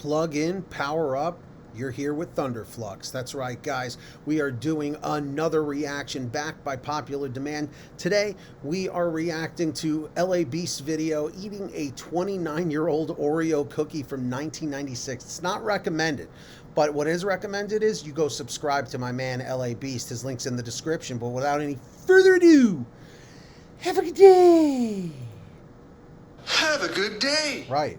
Plug in, power up. You're here with Thunderflux. That's right, guys. We are doing another reaction backed by popular demand. Today, we are reacting to LA Beast's video eating a 29-year-old Oreo cookie from 1996. It's not recommended, but what is recommended is you go subscribe to my man LA Beast. His link's in the description. But without any further ado, have a good day. Have a good day. Right.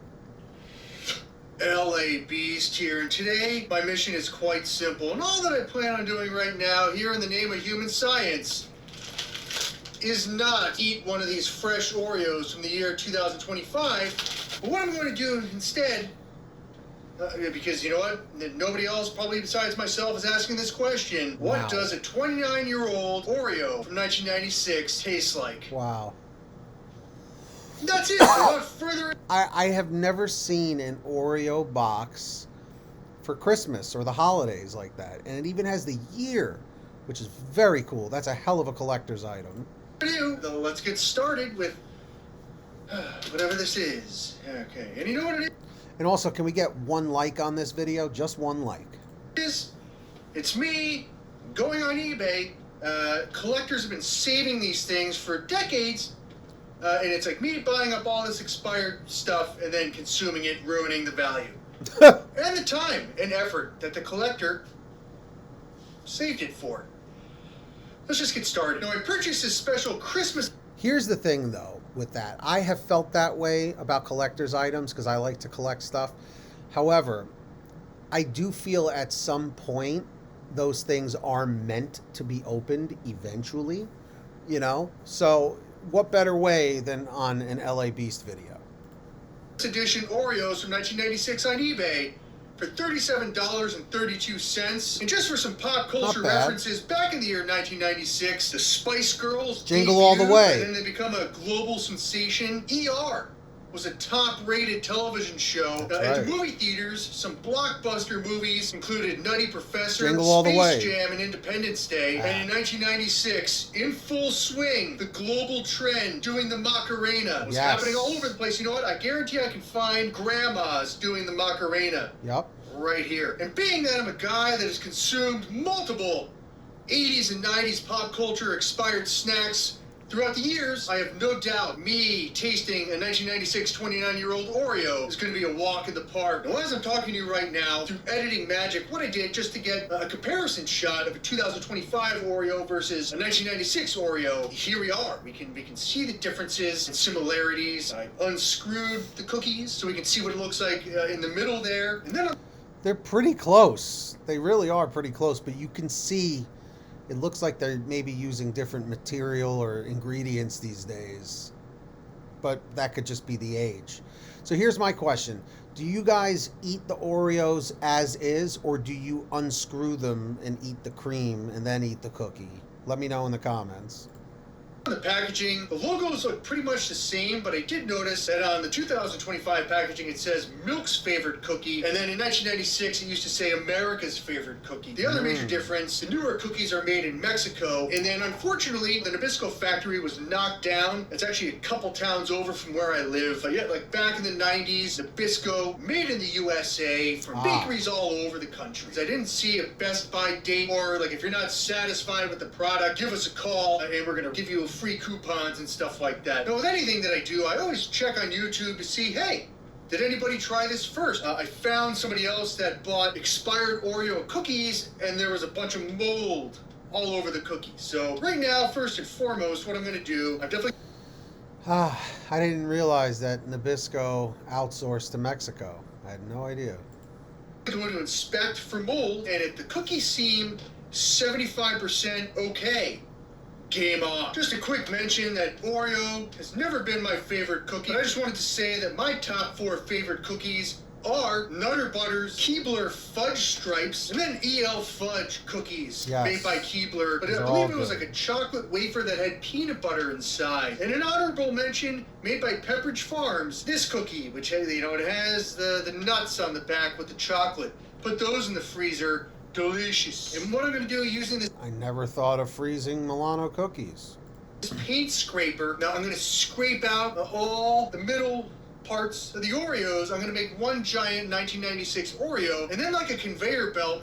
LA Beast here, and today my mission is quite simple, and all that I plan on doing right now here in the name of human science is not eat one of these fresh Oreos from the year 2025, but what I'm going to do instead, because you know what, nobody else probably besides myself is asking this question, what does a 29-year-old Oreo from 1996 taste like? Wow. That's it. Without further I have never seen an Oreo box for Christmas or the holidays like that. And it even has the year, which is very cool. That's a hell of a collector's item. ado, though, let's get started with whatever this is. Okay, and you know what it And also, can we get one like on this video? Just one like. is? It's me going on eBay. Collectors have been saving these things for decades. And it's like me buying up all this expired stuff and then consuming it, ruining the value. And the time and effort that the collector saved it for. Let's just get started. Now, I purchased this special Christmas... Here's the thing, though, with that. I have felt that way about collector's items because I like to collect stuff. However, I do feel at some point those things are meant to be opened eventually, you know? So... what better way than on an LA Beast video? Edition Oreos from 1996 on eBay for $37.32. And just for some pop culture references, back in the year 1996, the Spice Girls Jingle All the Way. And then they become a global sensation. ER was a top-rated television show. Into movie theaters, some blockbuster movies included Nutty Professor, Jingle All the Way, Space Jam, and Independence Day. And in 1996, in full swing, the global trend doing the Macarena was happening all over the place. You know what? I guarantee I can find grandmas doing the Macarena. Yep. Right here. And being that I'm a guy that has consumed multiple 80s and 90s pop culture expired snacks throughout the years, I have no doubt me tasting a 1996 29-year-old Oreo is going to be a walk in the park. Now, as I'm talking to you right now, through editing magic, what I did just to get a comparison shot of a 2025 Oreo versus a 1996 Oreo, here we are. We can see the differences and similarities. I unscrewed the cookies so we can see what it looks like in the middle there. And then they're pretty close. They really are pretty close, but you can see it looks like they're maybe using different material or ingredients these days. But that could just be the age. So here's my question. Do you guys eat the Oreos as is, or do you unscrew them and eat the cream and then eat the cookie? Let me know in the comments. The packaging, the logos look pretty much the same, but I did notice that on the 2025 packaging it says Milk's favorite cookie, and then in 1996 it used to say America's favorite cookie. The other major difference, the newer cookies are made in Mexico, and then unfortunately the Nabisco factory was knocked down. It's actually a couple towns over from where I live. But yet, like back in the 90s, Nabisco made in the USA from bakeries all over the country. I didn't see a Best Buy date, or like if you're not satisfied with the product, give us a call and we're gonna give you free coupons and stuff like that. Now, with anything that I do, I always check on YouTube to see, hey, did anybody try this first? I found somebody else that bought expired Oreo cookies, and there was a bunch of mold all over the cookies. So right now, first and foremost, what I'm going to do, I'm definitely... I didn't realize that Nabisco outsourced to Mexico. I had no idea. going to inspect for mold, and if the cookies seem 75% okay, game on. Just a quick mention that Oreo has never been my favorite cookie. But I just wanted to say that my top 4 favorite cookies are Nutter Butters, Keebler Fudge Stripes, and then EL Fudge cookies made by Keebler. But I believe it was like a chocolate wafer that had peanut butter inside. And an honorable mention made by Pepperidge Farms, this cookie, which, you know, it has the nuts on the back with the chocolate. Put those in the freezer. Delicious. And what I'm going to do using this... I never thought of freezing Milano cookies. This paint scraper. Now I'm going to scrape out all the middle parts of the Oreos. I'm going to make one giant 1996 Oreo, and then like a conveyor belt,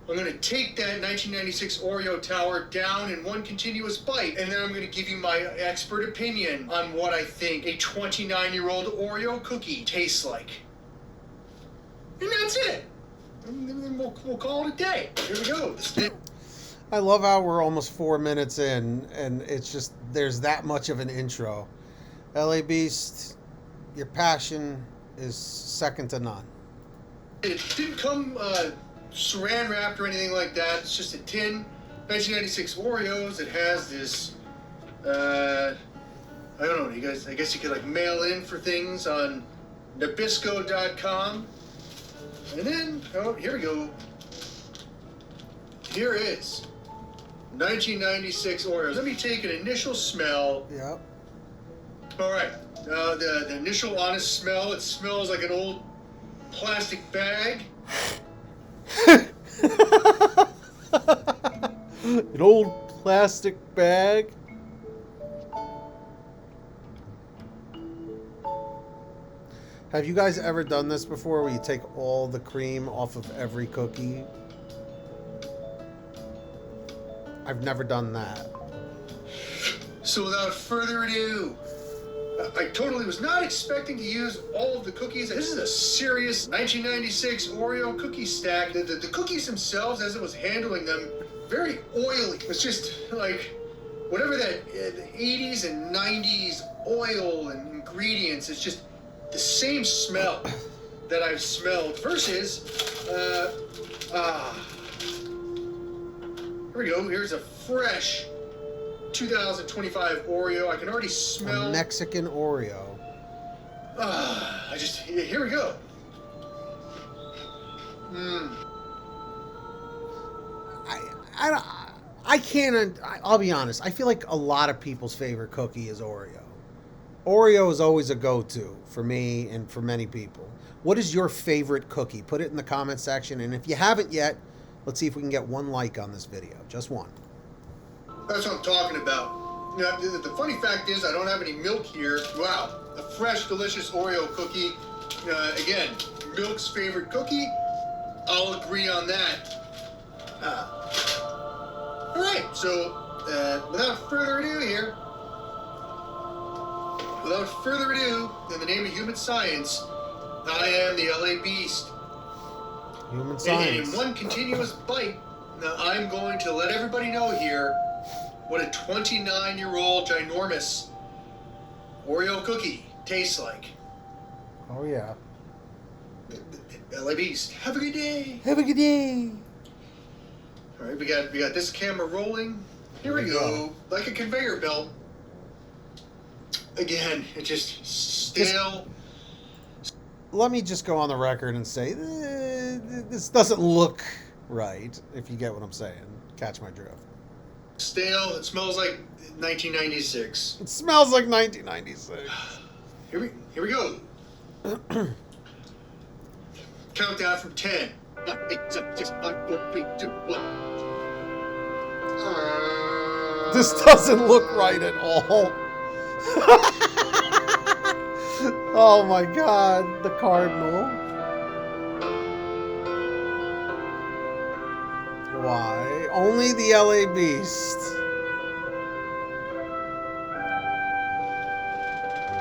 I'm going to take that 1996 Oreo tower down in one continuous bite, and then I'm going to give you my expert opinion on what I think a 29-year-old Oreo cookie tastes like. And that's it. And then we'll call it a day. Here we go. I love how we're almost 4 minutes in, and it's just, there's that much of an intro. LA Beast, your passion is second to none. It didn't come saran wrapped or anything like that. It's just a tin, 1996 Oreos. It has this, I don't know, you guys, I guess you could like mail in for things on Nabisco.com. And then, oh, here we go. Here is 1996 Oreos. Let me take an initial smell. Yep. All right. The initial honest smell, it smells like an old plastic bag. An old plastic bag. Have you guys ever done this before where you take all the cream off of every cookie? I've never done that. So without further ado, I totally was not expecting to use all of the cookies. This is a serious 1996 Oreo cookie stack. The cookies themselves, as it was handling them, very oily. It's just like whatever that the 80s and 90s oil and ingredients. It's just the same smell that I've smelled versus, here we go. Here's a fresh 2025 Oreo. I can already smell a Mexican Oreo. Here we go. I can't. I'll be honest. I feel like a lot of people's favorite cookie is Oreo. Oreo is always a go-to for me and for many people. What is your favorite cookie? Put it in the comment section. And if you haven't yet, let's see if we can get one like on this video. Just one. That's what I'm talking about. You know, the funny fact is I don't have any milk here. Wow, a fresh, delicious Oreo cookie. Again, milk's favorite cookie. I'll agree on that. All right, so without further ado in the name of human science, I am the LA Beast. Human science. And in one continuous bite, now I'm going to let everybody know here what a 29-year-old ginormous Oreo cookie tastes like. Oh, yeah. LA Beast, have a good day. Have a good day. All right, we got this camera rolling. Here we go. Like a conveyor belt. Again, it just stale. Let me just go on the record and say this doesn't look right, if you get what I'm saying. Catch my drift. Stale. It smells like 1996. It smells like 1996. Here we go. Countdown from 10. 9, 8, 7, 6, 5, 4, 3, 2, 1. This doesn't look right at all. Oh my God, the cardinal. Why? Only the LA Beast.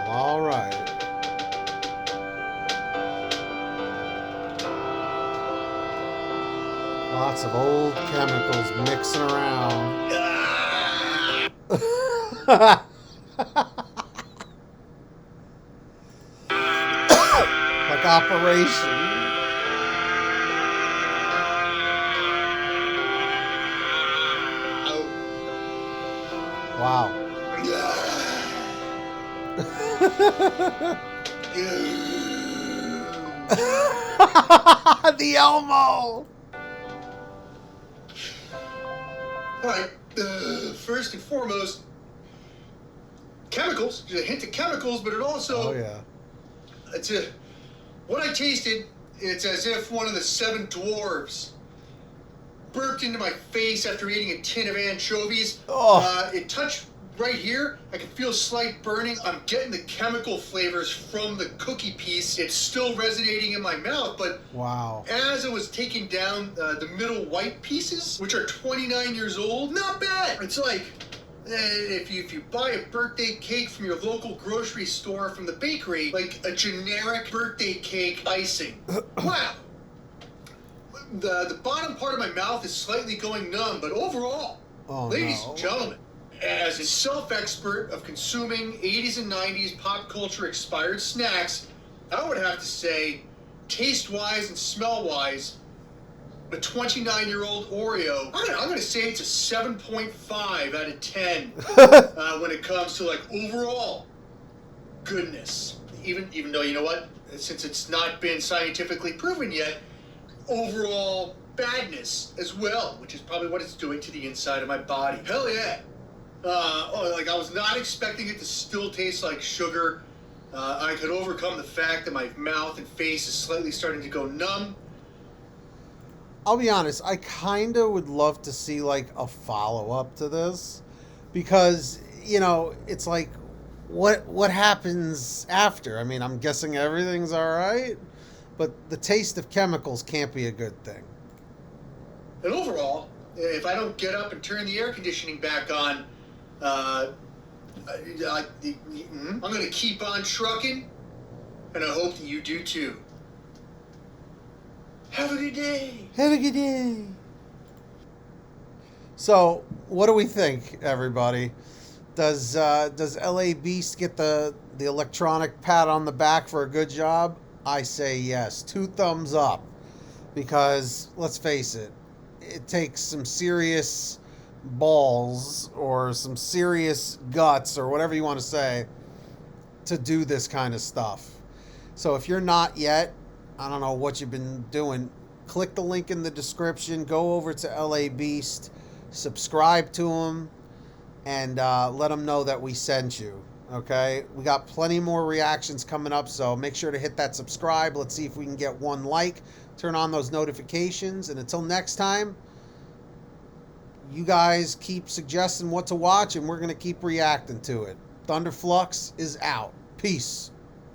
All right. Lots of old chemicals mixing around. Like Operation. Wow. The Elmo. All right. First and foremost, chemicals. There's a hint of chemicals, but it also. Oh yeah. What I tasted, it's as if one of the 7 dwarves burped into my face after eating a tin of anchovies. Oh. It touched right here, I can feel slight burning. I'm getting the chemical flavors from the cookie piece. It's still resonating in my mouth, but wow. as I was taking down the middle white pieces, which are 29 years old, not bad. It's like, if you buy a birthday cake from your local grocery store from the bakery, like a generic birthday cake icing. Wow. The bottom part of my mouth is slightly going numb, but overall, ladies and gentlemen, as a self-expert of consuming 80s and 90s pop culture expired snacks, I would have to say, taste-wise and smell-wise, a 29-year-old Oreo, I'm going to say it's a 7.5 out of 10 when it comes to, like, overall goodness. Even though, you know what, since it's not been scientifically proven yet, overall badness as well, which is probably what it's doing to the inside of my body. Hell yeah. Like, I was not expecting it to still taste like sugar. I could overcome the fact that my mouth and face is slightly starting to go numb. I'll be honest, I kind of would love to see like a follow-up to this, because, you know, it's like, what happens after? I mean, I'm guessing everything's all right, but the taste of chemicals can't be a good thing. And overall, if I don't get up and turn the air conditioning back on, I'm going to keep on trucking, and I hope that you do too. Have a good day. Have a good day. So, what do we think, everybody? Does LA Beast get the electronic pat on the back for a good job? I say yes. 2 thumbs up. Because, let's face it, it takes some serious balls or some serious guts or whatever you want to say to do this kind of stuff. So if you're not yet, I don't know what you've been doing, click the link in the description, go over to LA Beast, subscribe to him, and let him know that we sent you. Okay, we got plenty more reactions coming up, so make sure to hit that subscribe. Let's see if we can get 1 like. Turn on those notifications, and until next time, you guys keep suggesting what to watch, and we're going to keep reacting to it. Thunderflux is out. Peace.